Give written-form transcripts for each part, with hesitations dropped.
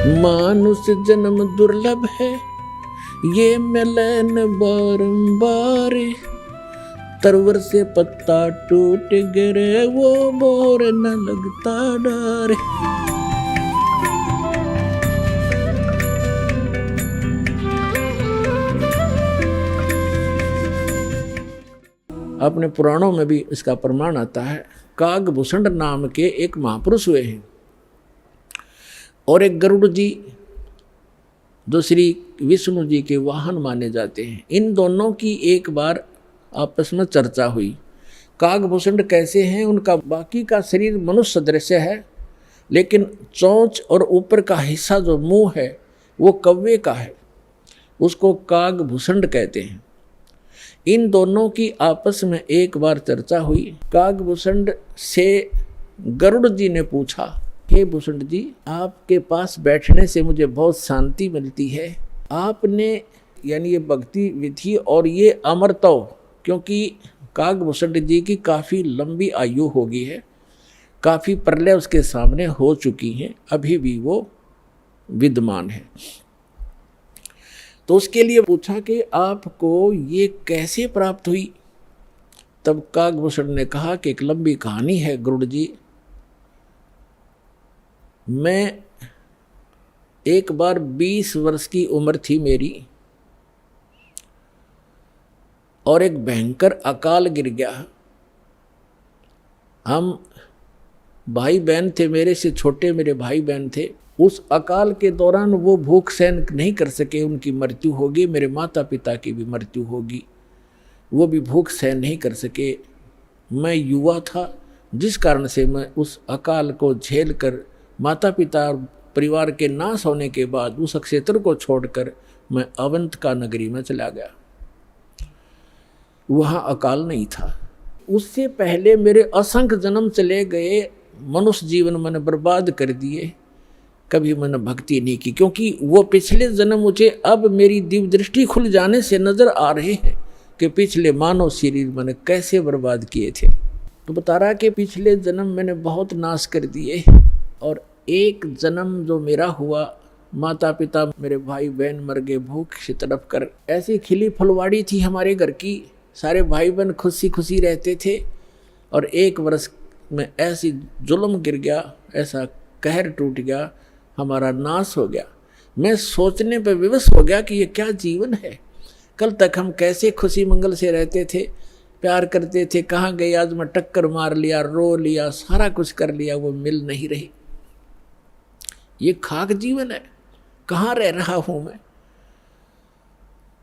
मानुष जन्म दुर्लभ है, ये मिलन बारंबार। तरवर से पत्ता टूट गिरे, वो मोर न लगता डर। अपने पुराणों में भी इसका प्रमाण आता है। कागभूषण नाम के एक महापुरुष हुए हैं और एक गरुड़ जी जो श्री विष्णु जी के वाहन माने जाते हैं। इन दोनों की एक बार आपस में चर्चा हुई। कागभूषण कैसे हैं, उनका बाकी का शरीर मनुष्य सदृश है, लेकिन चोंच और ऊपर का हिस्सा जो मुंह है वो कौवे का है, उसको कागभूषण कहते हैं। इन दोनों की आपस में एक बार चर्चा हुई। कागभूषण से गरुड़ जी ने पूछा, हे भूषण जी, आपके पास बैठने से मुझे बहुत शांति मिलती है। आपने यानी ये भक्ति विधि और ये अमरत्व, क्योंकि कागभूषण जी की काफ़ी लंबी आयु हो गई है, काफ़ी प्रलय उसके सामने हो चुकी हैं, अभी भी वो विद्यमान है। तो उसके लिए पूछा कि आपको ये कैसे प्राप्त हुई। तब कागभूषण ने कहा कि एक लंबी कहानी है गरुड़ जी। मैं एक बार 20 वर्ष की उम्र थी मेरी, और एक भयंकर अकाल गिर गया। हम भाई बहन थे, मेरे से छोटे मेरे भाई बहन थे। उस अकाल के दौरान वो भूख सहन नहीं कर सके, उनकी मृत्यु होगी। मेरे माता पिता की भी मृत्यु होगी, वो भी भूख सहन नहीं कर सके। मैं युवा था, जिस कारण से मैं उस अकाल को झेल कर माता पिता और परिवार के नाश होने के बाद उस क्षेत्र को छोड़कर मैं अवंतिका नगरी में चला गया। वहाँ अकाल नहीं था। उससे पहले मेरे असंख्य जन्म चले गए, मनुष्य जीवन मैंने बर्बाद कर दिए, कभी मैंने भक्ति नहीं की, क्योंकि वो पिछले जन्म मुझे अब मेरी दिव्य दृष्टि खुल जाने से नजर आ रहे हैं कि पिछले मानव शरीर मैंने कैसे बर्बाद किए थे। तो बता रहा कि पिछले जन्म मैंने बहुत नाश कर दिए, और एक जन्म जो मेरा हुआ, माता पिता मेरे भाई बहन मर गए भूख से तड़प कर। ऐसी खिली फुलवाड़ी थी हमारे घर की, सारे भाई बहन खुशी खुशी रहते थे, और एक वर्ष में ऐसी जुल्म गिर गया, ऐसा कहर टूट गया, हमारा नाश हो गया। मैं सोचने पर विवश हो गया कि ये क्या जीवन है। कल तक हम कैसे खुशी मंगल से रहते थे, प्यार करते थे, कहाँ गए आज मैं टक्कर मार लिया, रो लिया, सारा कुछ कर लिया, वो मिल नहीं रही। ये खाक जीवन है, कहाँ रह रहा हूँ मैं।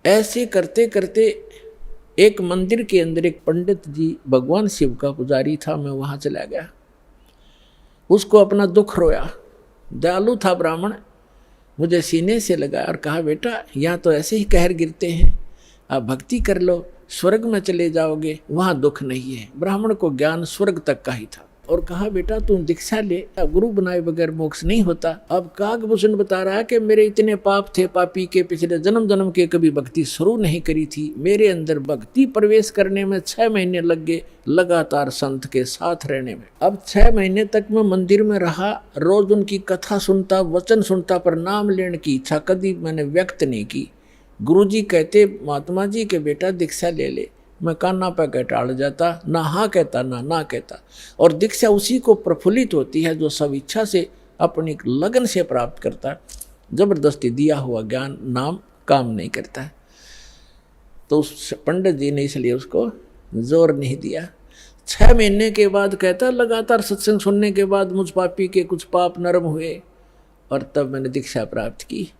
ऐसे करते करते एक मंदिर के अंदर एक पंडित जी भगवान शिव का पुजारी था, मैं वहाँ चला गया। उसको अपना दुख रोया। दयालु था ब्राह्मण, मुझे सीने से लगाया और कहा, बेटा यहाँ तो ऐसे ही कहर गिरते हैं, आप भक्ति कर लो, स्वर्ग में चले जाओगे, वहाँ दुख नहीं है। ब्राह्मण को ज्ञान स्वर्ग तक का ही था, और कहा, बेटा तुम दीक्षा ले, गुरु बनाए बगैर मोक्ष नहीं होता। अब कागभूषण बता रहा है कि मेरे इतने पाप थे, पापी के पिछले जन्म जन्म के कभी भक्ति शुरू नहीं करी थी। मेरे अंदर भक्ति प्रवेश करने में 6 महीने लग गए, लगातार संत के साथ रहने में। अब 6 महीने तक मैं मंदिर में रहा, रोज उनकी कथा सुनता, वचन सुनता, पर नाम लेने की इच्छा कभी मैंने व्यक्त नहीं की। गुरु जी कहते, महात्मा जी के बेटा दीक्षा ले ले। मैं कान्ना पे कह टाल जाता, ना हाँ कहता ना कहता। और दीक्षा उसी को प्रफुल्लित होती है जो सब इच्छा से अपनी लगन से प्राप्त करता है। जबरदस्ती दिया हुआ ज्ञान नाम काम नहीं करता है। तो उस पंडित जी ने इसलिए उसको जोर नहीं दिया। 6 महीने के बाद कहता, लगातार सत्संग सुनने के बाद मुझ पापी के कुछ पाप नरम हुए, और तब मैंने दीक्षा प्राप्त की।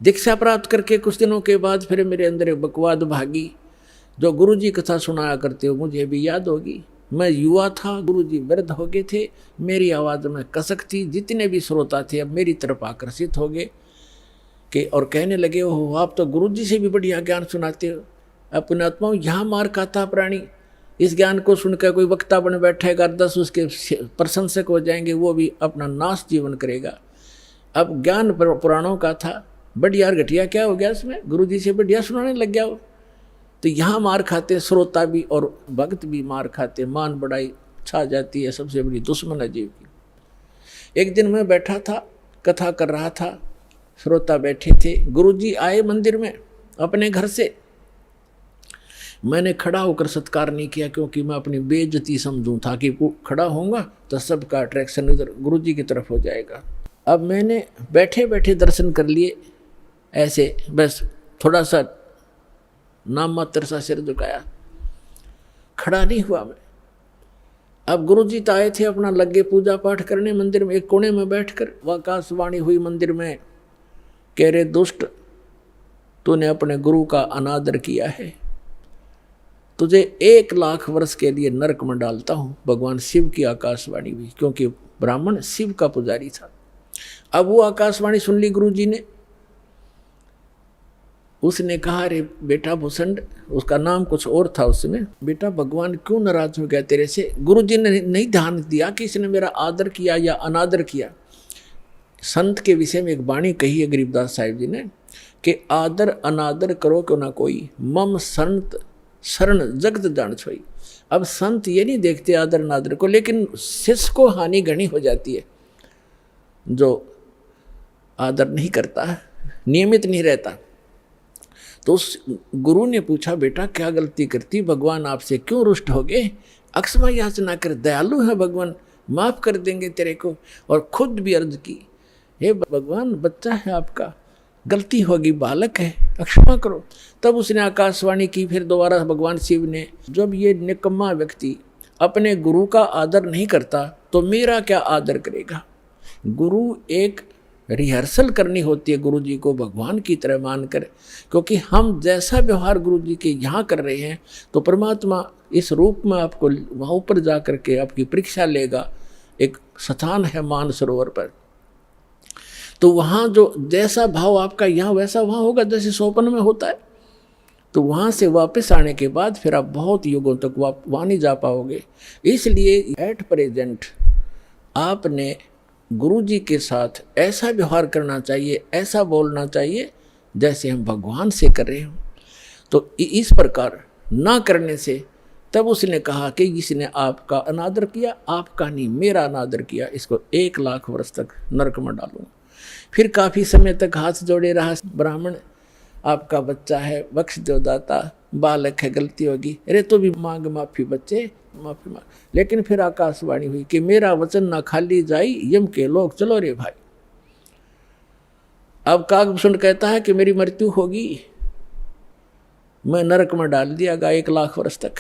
दीक्षा प्राप्त करके कुछ दिनों के बाद फिर मेरे अंदर एक बकवाद भागी। जो गुरुजी कथा सुनाया करते हो मुझे भी याद होगी। मैं युवा था, गुरुजी वृद्ध हो गए थे, मेरी आवाज़ में कसक थी। जितने भी श्रोता थे अब मेरी तरफ आकर्षित हो गए कि और कहने लगे, हो आप तो गुरुजी से भी बढ़िया ज्ञान सुनाते हो। अपने आत्माओं यहाँ मार खाता प्राणी, इस ज्ञान को सुनकर कोई वक्ता बन बैठेगा, 10 उसके प्रशंसक हो जाएंगे, वो भी अपना नाश जीवन करेगा। अब ज्ञान पुराणों का था, बढ़िया घटिया क्या हो गया इसमें, गुरुजी से बढ़िया सुनाने लग गया वो। तो यहाँ मार खाते श्रोता भी और भक्त भी मार खाते, मान बढ़ाई छा जाती है, सबसे बड़ी दुश्मन है जीव की। एक दिन मैं बैठा था, कथा कर रहा था, श्रोता बैठे थे। गुरुजी आए मंदिर में अपने घर से। मैंने खड़ा होकर सत्कार नहीं किया क्योंकि मैं अपनी बेइज्जती समझूं था कि खड़ा होऊंगा तो सबका अट्रैक्शन इधर गुरुजी की तरफ हो जाएगा। अब मैंने बैठे बैठे दर्शन कर लिए, ऐसे बस थोड़ा सा नाम मात्र सा सिर झुकाया, खड़ा नहीं हुआ मैं। अब गुरुजी तो आए थे अपना लगे पूजा पाठ करने मंदिर में, एक कोने में बैठकर आकाशवाणी हुई मंदिर में, कह रहे दुष्ट तूने अपने गुरु का अनादर किया है, तुझे 1 लाख वर्ष के लिए नरक में डालता हूं। भगवान शिव की आकाशवाणी हुई, क्योंकि ब्राह्मण शिव का पुजारी था। अब वो आकाशवाणी सुन ली गुरुजी ने। उसने कहा अरे बेटा भूषण, उसका नाम कुछ और था उसमें, बेटा भगवान क्यों नाराज हो गया तेरे से। गुरुजी ने नहीं ध्यान दिया कि इसने मेरा आदर किया या अनादर किया। संत के विषय में एक वाणी कही है गरीबदास साहिब जी ने कि आदर अनादर करो क्यों ना कोई, मम संत शरण जगत जान छोई। अब संत ये नहीं देखते आदर अनादर को, लेकिन शिष्य को हानि घनी हो जाती है जो आदर नहीं करता, नियमित नहीं रहता। तो उस गुरु ने पूछा बेटा क्या गलती करती, भगवान आपसे क्यों रुष्ट हो गए, अक्षमा याचना कर, दयालु है भगवान, माफ कर देंगे तेरे को। और खुद भी अर्ज की, हे भगवान बच्चा है आपका, गलती होगी, बालक है, क्षमा करो। तब उसने आकाशवाणी की फिर दोबारा भगवान शिव ने, जब ये निकम्मा व्यक्ति अपने गुरु का आदर नहीं करता तो मेरा क्या आदर करेगा। गुरु एक रिहर्सल करनी होती है गुरु जी को भगवान की तरह मानकर, क्योंकि हम जैसा व्यवहार गुरु जी के यहाँ कर रहे हैं तो परमात्मा इस रूप में आपको वहाँ ऊपर जा कर के आपकी परीक्षा लेगा। एक स्थान है मानसरोवर पर, तो वहाँ जो जैसा भाव आपका यहाँ वैसा वहाँ होगा, जैसे सोपन में होता है। तो वहाँ से वापस आने के बाद फिर आप बहुत युगों तक वहाँ नहीं जा पाओगे। इसलिए एट प्रेजेंट आपने गुरु जी के साथ ऐसा व्यवहार करना चाहिए, ऐसा बोलना चाहिए जैसे हम भगवान से कर रहे हों। तो इस प्रकार ना करने से तब उसने कहा कि इसने आपका अनादर किया, आपका नहीं मेरा अनादर किया, इसको 1 लाख वर्ष तक नरक में डालूंगा। फिर काफ़ी समय तक हाथ जोड़े रहा ब्राह्मण, आपका बच्चा है, बख्श दो दाता, बालक है, गलती होगी, अरे तो भी मांग माफ़ी बच्चे, माफ़ी मांग। लेकिन फिर आकाशवाणी हुई कि मेरा वचन ना खाली जाई, यम के लोग चलो रे भाई। अब काकभूषण कहता है कि मेरी मृत्यु होगी, मैं नरक में डाल दिया गया 1 लाख वर्ष तक।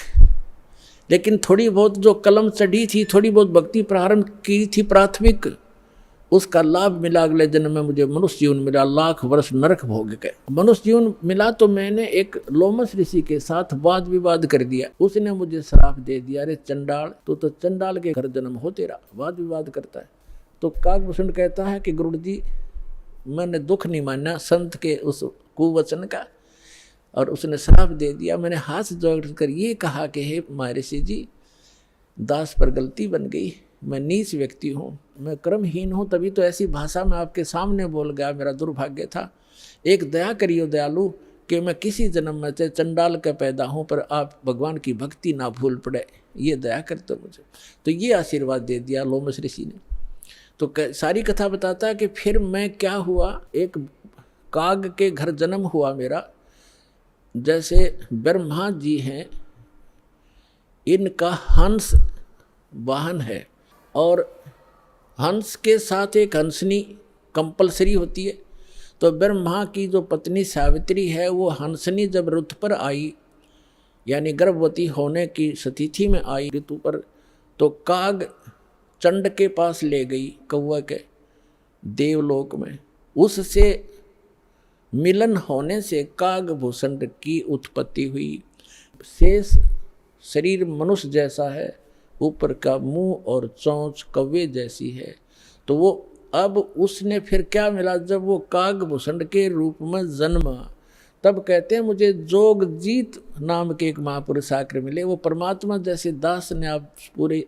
लेकिन थोड़ी बहुत जो कलम चढ़ी थी, थोड़ी बहुत भक्ति प्रारंभ की थी प्राथमिक, उसका लाभ मिला। अगले जन्म में मुझे मनुष्य जीवन मिला, 1 लाख वर्ष नरक भोग गए। मनुष्य जीवन मिला तो मैंने एक लोमस ऋषि के साथ वाद विवाद कर दिया। उसने मुझे श्राप दे दिया, अरे चंडाल तो चंडाल के घर जन्म हो तेरा, वाद विवाद करता है। तो काकभूषण कहता है कि गुरु जी मैंने दुख नहीं माना संत के उस कुवचन का, और उसने श्राप दे दिया। मैंने हाथ जोड़कर ये कहा कि हे महर्षि जी, दास पर गलती बन गई, मैं नीच व्यक्ति हूँ, मैं कर्महीन हूँ, तभी तो ऐसी भाषा में आपके सामने बोल गया, मेरा दुर्भाग्य था। एक दया करियो दयालु कि मैं किसी जन्म में से चंडाल का पैदा हूँ, पर आप भगवान की भक्ति ना भूल पड़े, ये दया करते मुझे। तो ये आशीर्वाद दे दिया लोमस ऋषि ने। तो सारी कथा बताता है कि फिर मैं क्या हुआ, एक काग के घर जन्म हुआ मेरा। जैसे ब्रह्मा जी हैं, इनका हंस वाहन है, और हंस के साथ एक हंसनी कंपलसरी होती है। तो ब्रह्मा की जो पत्नी सावित्री है, वो हंसनी जब ऋतु पर आई, यानी गर्भवती होने की स्थिति में आई ऋतु पर, तो काग चंड के पास ले गई, कौवा के देवलोक में। उससे मिलन होने से कागभूषण की उत्पत्ति हुई। शेष शरीर मनुष्य जैसा है, ऊपर का मुंह और चोंच कौवे जैसी है। तो वो अब उसने फिर क्या मिला, जब वो कागभूषण के रूप में जन्मा, तब कहते हैं मुझे जोगजीत नाम के एक महापुरुष आकर मिले। वो परमात्मा जैसे दास ने आप पूरे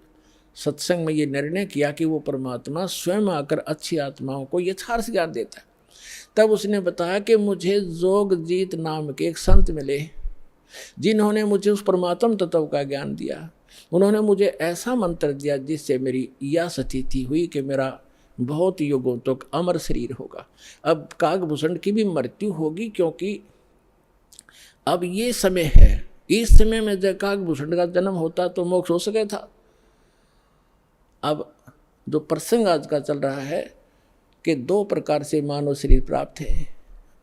सत्संग में ये निर्णय किया कि वो परमात्मा स्वयं आकर अच्छी आत्माओं को यथार्थ ज्ञान देता है। तब उसने बताया कि मुझे जोगजीत नाम के एक संत मिले, जिन्होंने मुझे उस परमात्म तत्व का ज्ञान दिया। उन्होंने मुझे ऐसा मंत्र दिया जिससे मेरी यह स्थिति हुई कि बहुत युगों तक अमर शरीर होगा। अब काकभूषण की भी मृत्यु होगी, क्योंकि अब ये समय है, इस समय में जब काकभूषण का जन्म होता तो मोक्ष हो सके था। अब जो प्रसंग आज का चल रहा है कि 2 प्रकार से मानव शरीर प्राप्त है।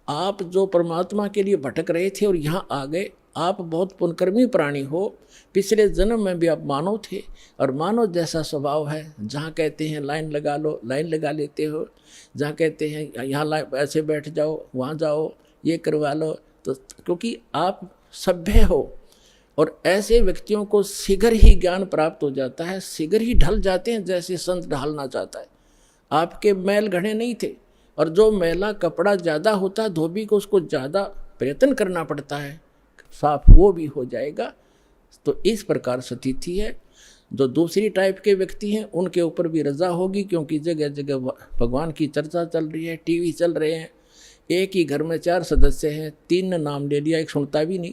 आप जो परमात्मा के लिए भटक रहे थे और यहाँ आ गए, आप बहुत पुण्यकर्मी प्राणी हो, पिछले जन्म में भी आप मानव थे और मानव जैसा स्वभाव है। जहाँ कहते हैं लाइन लगा लो, लाइन लगा लेते हो, जहाँ कहते हैं यहाँ ऐसे बैठ जाओ, वहाँ जाओ, ये करवा लो, तो क्योंकि आप सभ्य हो और ऐसे व्यक्तियों को शीघ्र ही ज्ञान प्राप्त हो जाता है, शीघ्र ही ढल जाते हैं जैसे संत ढालना चाहता है। आपके मैल घड़े नहीं थे, और जो मैला कपड़ा ज़्यादा होता है धोबी को उसको ज़्यादा प्रयत्न करना पड़ता है, साफ वो भी हो जाएगा। तो इस प्रकार स्थिति है। जो दूसरी टाइप के व्यक्ति हैं उनके ऊपर भी रजा होगी, क्योंकि जगह जगह भगवान की चर्चा चल रही है, टीवी चल रहे हैं, एक ही घर में 4 सदस्य हैं, 3 ने नाम ले लिया, एक सुनता भी नहीं,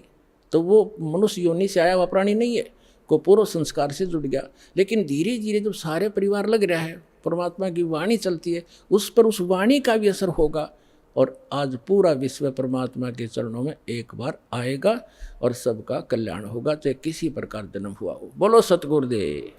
तो वो मनुष्य योनि से आया हुआ प्राणी नहीं है, को पूर्व संस्कार से जुड़ गया। लेकिन धीरे धीरे जब सारे परिवार लग रहा है, परमात्मा की वाणी चलती है, उस पर उस वाणी का भी असर होगा, और आज पूरा विश्व परमात्मा के चरणों में एक बार आएगा और सबका कल्याण होगा, चाहे किसी प्रकार जन्म हुआ हो। बोलो सतगुरुदेव।